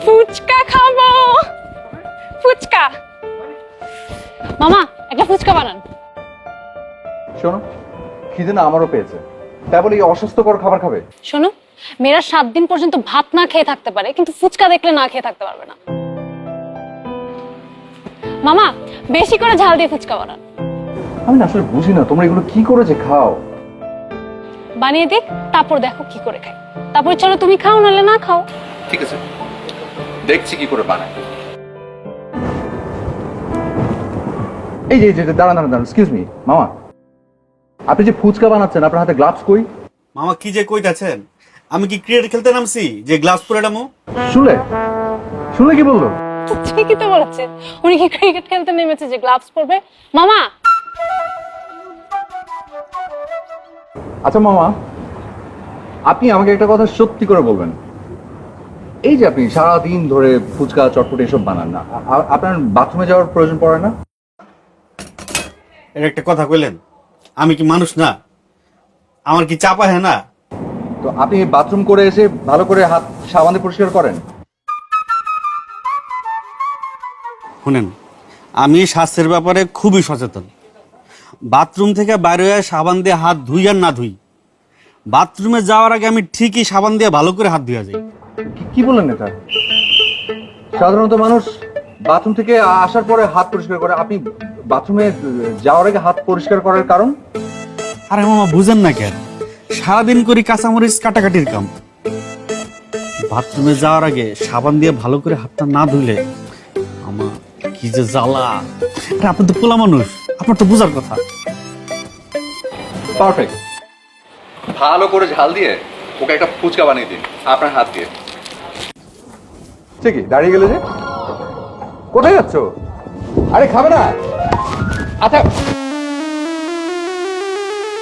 ফুচকা খাবো। ফুচকা মামা, একটা ফুচকা বানান। শোনো, খিদে না আমারও পেয়েছে, তাই বলে এই অস্বাস্থ্যকর খাবার খাবে? শোনো, মেয়েরা 7 দিন পর্যন্ত ভাত না খেয়ে থাকতে পারে, কিন্তু ফুচকা দেখলে না খেয়ে থাকতে পারবে না। মামা, বেশি করে ঝাল দিয়ে ফুচকা বানান। আমি না আসলে বুঝি না তোমরা এগুলো কি করে যে খাও। বানিয়ে দিক, তারপর দেখো কি করে খাই। তারপর চলো তুমি খাও, নাহলে না খাও। ঠিক আছে, দেখছি কি করে বানায়। এই যে দাঁড়ান দাঁড়ান দাঁড়ান, এক্সকিউজ মি মামা, আপনি যে ফুচকা বানাচ্ছেন আপনার হাতে গ্লাভস কই? মামা কি যে কইতাছেন, আমি কি ক্রিকেট খেলতে নামছি যে গ্লাভস পরে নামো? শুনলে শুনলে কি বললো? ঠিকই তো বলেছে, উনি কি ক্রিকেট খেলতে নেমেছে যে গ্লাভস পরবে? মামা, আচ্ছা মামা, আপনি আমাকে একটা কথা সত্যি করে বলবেন, এই যে আপনি সারাদিন ধরে ফুচকা চটপটি এসব বানান না, আপনার বাথরুমে যাওয়ার প্রয়োজন পড়ে না? এটা একটা কথা কইলেন, আমি কি মানুষ না? আমার কি চাপা হ্যাঁ না? তো আপনি বাথরুম করে এসে ভালো করে হাত সাবান দিয়ে পরিষ্কার করেন? শুনেন, আমি স্বাস্থ্যের ব্যাপারে খুবই সচেতন। বাথরুম থেকে বাইরে হয়ে সাবান দিয়ে হাত ধুই আর না ধুই, বাথরুমে যাওয়ার আগে আমি ঠিকই সাবান দিয়ে ভালো করে হাত ধুয়ে যাই। কি বললেন এটা? সাধারণত মানুষ বাথরুম থেকে আসার পরে হাত পরিষ্কার করে, আপনি বাথরুমে যাওয়ার আগে হাত পরিষ্কার করার কারণ? আরে মামা বুঝেন না কেন, সারাদিন করি কাঁচামরিচ কাটাকাটির কাম, বাথরুমে যাওয়ার আগে সাবান দিয়ে ভালো করে হাতটা না ধুইলে আমার কি যে জ্বালা। আরে আপনি তো পোলা মানুষ, আপনার তো বুঝার কথা। পারফেক্ট, ভালো করে ঝাল দিয়ে ওকে একটা ফুচকা বানিয়ে দিন আপনার হাত দিয়ে। ঠিকই দাঁড়িয়ে গেলে যে, কোথায় যাচ্ছ? আরে খাবে না? আচ্ছা